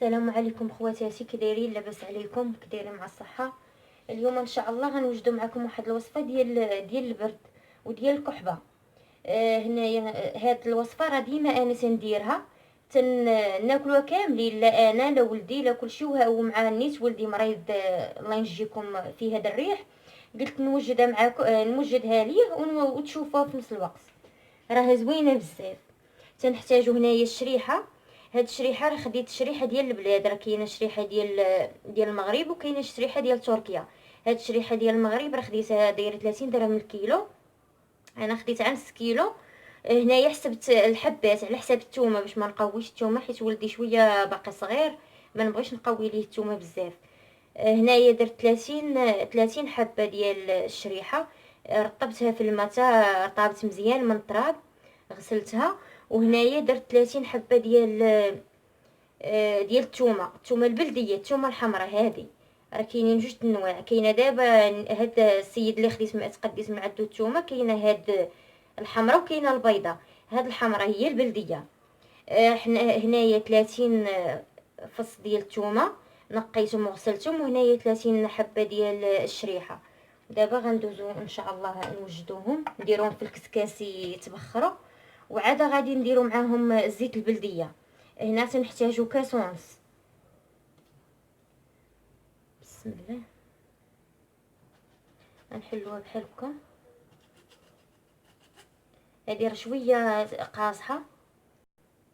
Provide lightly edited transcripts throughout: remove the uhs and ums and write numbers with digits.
السلام عليكم خواتاتي، كي دايرين؟ لاباس عليكم؟ كي دايرين مع الصحه؟ اليوم ان شاء الله غنوجدوا معكم واحد الوصفه ديال البرد وديال الكحبه. هنايا هاد الوصفه راه ديما انا تنديرها، ناكلوها كاملين، لا انا لا ولدي لا كلشي، ومع نيت ولدي مريض، الله ينجيكم في هذا الريح. قلت نوجدها معاكم، نوجدها ليه وتشوفوها في نفس الوقت. راها زوينه بزاف. تنحتاجو هنايا الشريحه. هاد الشريحه راه خديت شريحه ديال البلاد، راه كاينه شريحه ديال المغرب وكاينه شريحه ديال تركيا. هاد الشريحه ديال المغرب راه خديتها دايره 30 درهم الكيلو، انا خديت نص كيلو. هنايا حسبت الحبات على حساب الثومه باش ما نقويش الثومه، حيت ولدي شويه باقي صغير، ما نبغيش نقوي ليه الثومه بزاف. هنايا درت 30 حبه ديال الشريحه. رطبتها في الماء حتى طابت مزيان من التراب، غسلتها. وهنايا درت 30 حبه ديال الثومه البلديه، الثومه الحمراء هذه. راه كاينين جوج انواع، كاينه دابا هاد السيد اللي خديت تقديت مع عندو الثومه، كاينه هاد الحمراء وكاينه البيضه. هاد الحمراء هي البلديه. حنا هنايا 30 فص ديال الثومه نقيتهم وغسلتهم، وهنايا 30 حبه ديال الشريحه. دابا غندوزو ان شاء الله نوجدوهم، نديروهم في الكسكاس يتبخروا، وعاد غادي نديرو معاهم الزيت البلديه. هنا تنحتاجو كاس ونص. بسم الله، غنحلوها بحال هكا. هادي راه شويه قاصحه،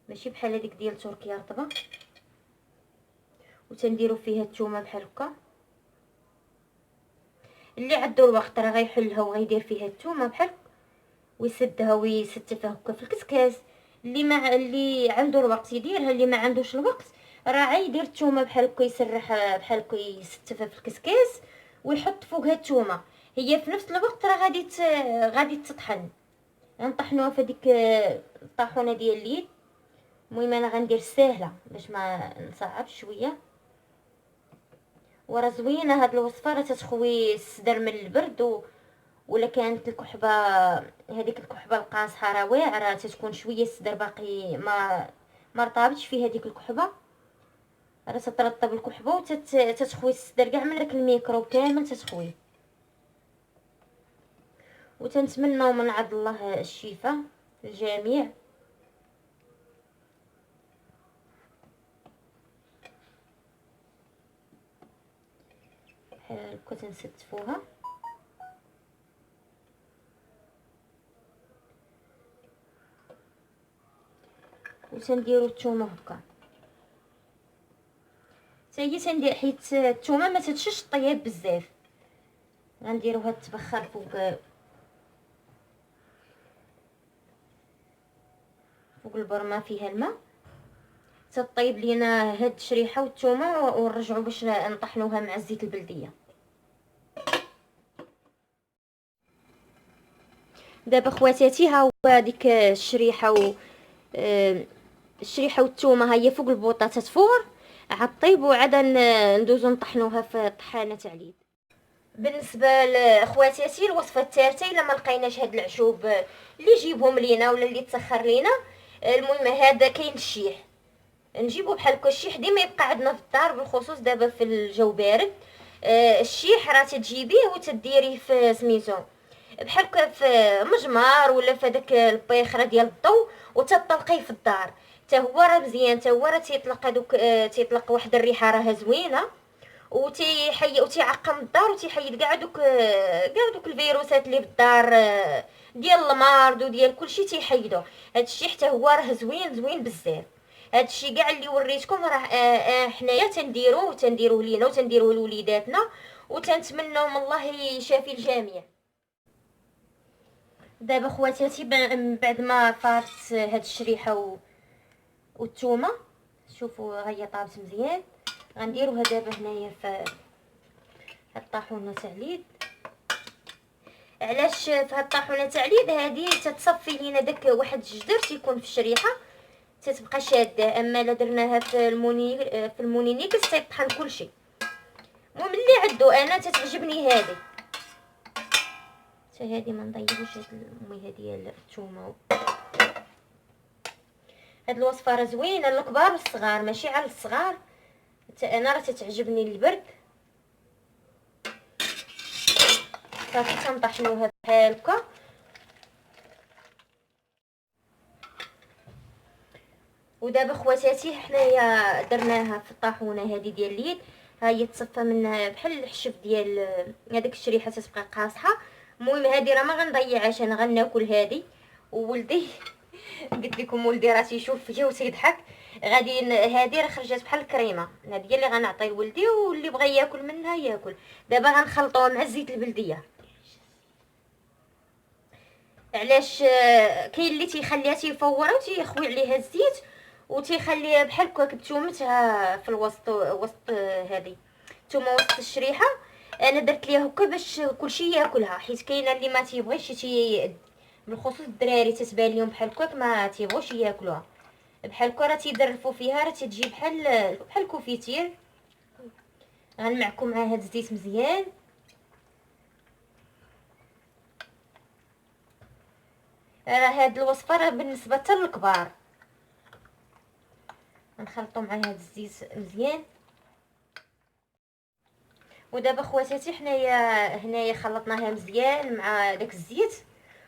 ماشي بحال هذيك ديال تركيا رطبه. وتنديرو فيها الثومه بحال هكا. اللي عنده الوقت راه غيحلها وغيدير فيها الثومه بحال ويسدها ويستفها هكا في الكسكاس. اللي عنده الوقت يديرها، اللي ما عندوش الوقت راه غيدير الثومه بحال هكا، يسرح بحال هكا، يستفها في الكسكاس ويحط فوقها الثومه. هي في نفس الوقت راه غادي تطحن. غنطحنوها في هذيك الطاحونه ديال اليد. المهم انا غندير الساهله باش ما نصعب شويه. وراه زوينه هاد الوصفه، راه تتخوي الصدر من البرد ولا كانت الكحبه، هذيك الكحبه القاصحه راه واعره، تتكون شويه الصدر باقي ما رطابتش في هذيك الكحبه. راه تترطب الكحبه وتتخوي الصدر كاع من داك الميكروب كامل تتخوي. وتنتمنوا من عند الله الشفاء للجميع. بحال هكا تنستفوها. وتنديروا الثومه هكا حتى هي تندير، حيت الثومه ما تتشش طياب بزاف. غنديروها تبخر فوق البرمه فيها الماء، تطيب لينا هاد الشريحه والثومه، ونرجعوا باش نطحنوها مع الزيت البلديه. دابا خواتاتي، ها هو ديك الشريحه الشريحه والثومه ها هي فوق البوطه تتفور عاد طيب، وعاد ندوزو نطحنوها في طحانه تاع اليد. بالنسبه لخواتاتي، الوصفه الثالثه الا ما لقيناش هاد العشوب اللي يجيبهم لينا ولا اللي تسخر لينا، المهم هذا كاين الشيح. نجيبو بحال هكا الشيح، ديما يبقى عندنا في الدار، بالخصوص دابا في الجو بارد. الشيح راه تجيبيه وتديريه في سميتو بحال هكا في مجمر ولا في داك البيخره ديال الضو، وتطلقيه في الدار. حتى هو راه مزيان، حتى هو راه تيطلق هذوك، تيطلق واحد الريحه راها زوينه، وتيعقم الدار، وتيحيد كاع دوك الفيروسات اللي في الدار، ديال المرض وديال كلشي تيحيدو. هادشي حتى هو راه زوين بزاف. هادشي كاع اللي وريتكم راه حنايا تنديروه لينا وتنديروه لوليداتنا، وتنتمنوا من الله يشافي الجميع. دابا خواتاتي، من بعد ما فارت هاد الشريحه والثومه، شوفوا هي طابت مزيان. غنديروها دابا هنايا في هاد الطاحونه تاع اليد. علاش في هاد الطاحونه تاع اليد هادي تتصفي لينا داك واحد الجدر تيكون في الشريحه، تتبقى شاده. اما الا درناها في المونينيكس تيطحن كلشي. المهم اللي عندو، انا تتعجبني هادي. حتى هادي ما نضيعوش هاد المي ديال الثومه. هاد الوصفه راه زوينه للكبار والصغار، ماشي على الصغار، انا راه تتعجبني البرد. صافي تنطحنوها بحال هكا. ودابا خواتاتي حنايا درناها في الطاحونه هذه ديال اليد. ها هي تصفى منها بحال الحشف ديال هذاك الشريحه تتبقى قاصحه. المهم هذه راه ما غنضيعهاش، انا غناكل هذه. وولدي قلت لكم ولدي راه تيشوف فيا وتيضحك. غادي هذه راه خرجت بحال الكريمه، هذه هي اللي غنعطي لولدي، واللي بغى ياكل منها ياكل. دابا غنخلطوها مع الزيت البلديه. علاش؟ كاين اللي تيخليها تيفورها وتيخوي عليها الزيت وتيخليها بحال هكا بتومتها في الوسط، وسط هذه التومه وسط الشريحه. انا درت ليها هكا باش كلشي ياكلها، حيت كاينه اللي ما تيبغيش بالخصوص الدراري تتبان لهم بحال هكاك ما تيبغوش ياكلوها. بحال هكا راه تيدرفوا فيها، راه تتجي بحال الكوفيتير. غنمعكم مع هاد الزيت مزيان. راه هاد الوصفه راه بالنسبه حتى للكبار. نخلطوا مع هاد الزيت مزيان. ودابا خواتاتي حنايا هنايا خلطناها مزيان مع داك الزيت،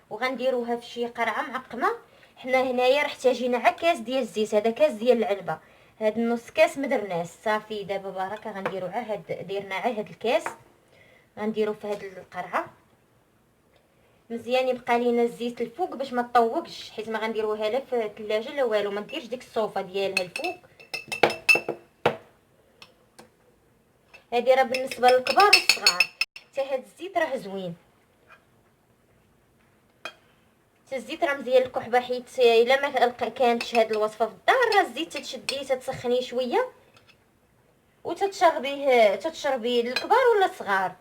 وغنديروها في شي قرعه معقمه. حنا هنايا راه احتاجينا عا كاس ديال الزيت، هذا كاس ديال العلبه. هاد النص كاس ما درناش. صافي دابا بركه غنديرو عا هاد، درنا عا هاد الكاس غنديرو في هاد القرعه مزيان. يبقى لينا الزيت الفوق باش ما تطوقش، حيت ما غنديروها لا في الثلاجه لا والو، ما ديرش ديك الصوفه ديالها الفوق. هادي راه بالنسبه للكبار والصغار. حتى هاد الزيت راه زوين، حتى الزيت راه مزيان للكحبه. حيت الا ما كانتش هاد الوصفه في الدار، راه الزيت تشديه تتسخنيه شويه تتشربيه للكبار ولا الصغار.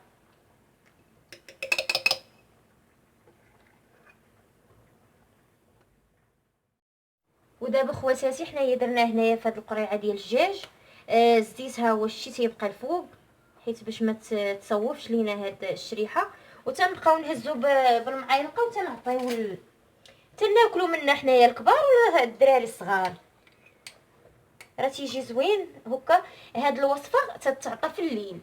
ودابا خواتاتي حنايا درنا هنايا في هاد القريعه ديال الدجاج. الزيت ها هو الشيء تيبقى الفوق، حيت باش ما تصوفش لينا هاد الشريحه. وتنبقاو نهزو بالمعالقه وتنعطيو تناكلوا منه حنايا الكبار ولا الدراري الصغار. راه تيجي زوين هكا. هاد الوصفه تتعطى في الليل.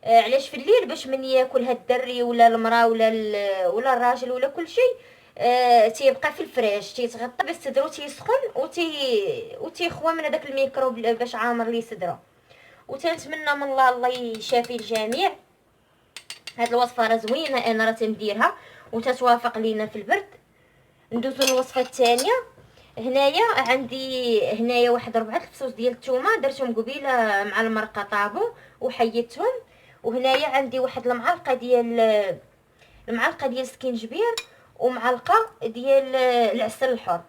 علاش في الليل؟ باش من ياكل هاد الدري ولا المراه ولا الراجل ولا كل شيء، تيبقى في الفراش، تيتغطى بالصدر تيسخن وتيخوى من هذاك الميكروب باش عامر لي صدره. وتنتمنى من الله يشافي الجميع. هاد الوصفه راه زوينه، انا راه تنديرها وتتوافق لينا في البرد. ندوزو للوصفه الثانيه. هنايا عندي هنايا واحد 4 الفصوص ديال الثومه، درتهم قبيله مع المرقه طابو وحيدتهم. وهنايا عندي واحد المعلقه ديال سكينجبير، ومعلقه ديال العسل الحر.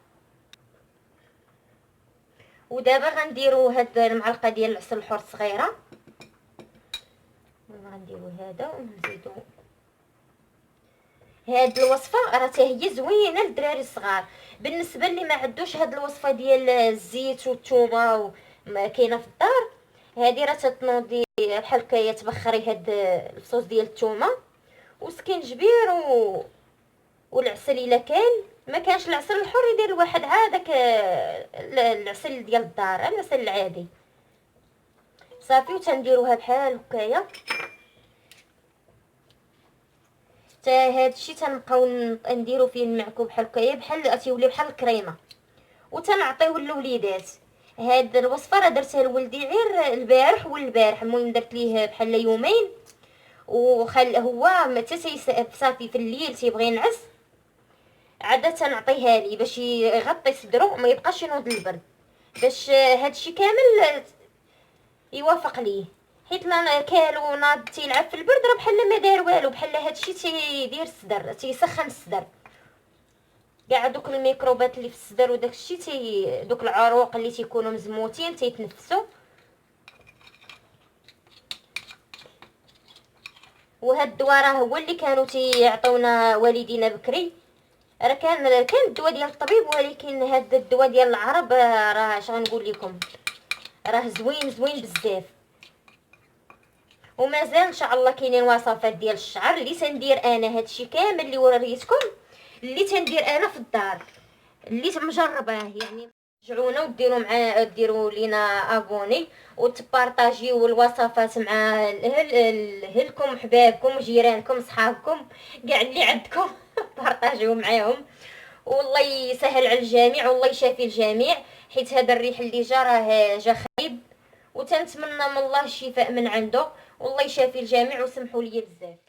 ودابا غنديروا هاد المعلقه ديال العسل الحر صغيره، غنديروا هذا ونزيدوا. هاد الوصفه راه حتى هي زوينه للدراري الصغار. بالنسبه اللي ما عندوش هاد الوصفه ديال الزيت والثومه ما كاينه في الدار، هذه راه تتنوضي بحال هكايا تبخري هاد الفصوص ديال الثومه وسكينجبير والعسل. الا كان ما كانش العسل الحر يدير الواحد عادك العسل ديال الدار، العسل العادي. صافي وتنديروها بحال هكايا. حتى هادشي تنبقاو نديرو فيه المعكوب بحال هكايا، بحال تيولي بحال الكريمه، وتنعطيوه للوليدات. هاد الوصفه راه درتها لولدي غير البارح والبارح، المهم درت ليه بحال يومين هو متى صافي في الليل تيبغي ينعس عاده تنعطيها لي باش يغطي صدرو ما يبقاش ينوض البرد، باش هادشي كامل يوافق ليه. حيت لا كالو ناض تيلعب في البرد راه بحال ما دار والو، بحال هادشي تيدير الصدر، تيسخن الصدر. كاع دوك الميكروبات اللي في الصدر وداك الشيء دوك العروق اللي تيكونوا مزموتين تيتنفسوا. وهاد الدواء راه هو اللي كانوا تيعطيونا والدينا بكري. راه كان الدواء ديال الطبيب، ولكن هاد الدواء ديال العرب راه اش غنقول لكم، راه زوين زوين بزاف. ومازال ان شاء الله كاينين وصفات ديال الشعر اللي تندير انا. هادشي كامل اللي وريتكم اللي تندير انا في الدار اللي مجرباه يعني. شجعونا وديروا مع ديروا لينا ابوني وتبارطاجيو الوصفات مع اهلكم حبابكم جيرانكم صحابكم كاع اللي عندكم بارطاجيو معاهم. والله يسهل على الجميع والله يشافي الجميع، حيت هذا الريح اللي جا راه جا خايب، وتنتمنى من الله الشفاء من عنده والله يشافي الجميع. وسمحوا لي بزاف.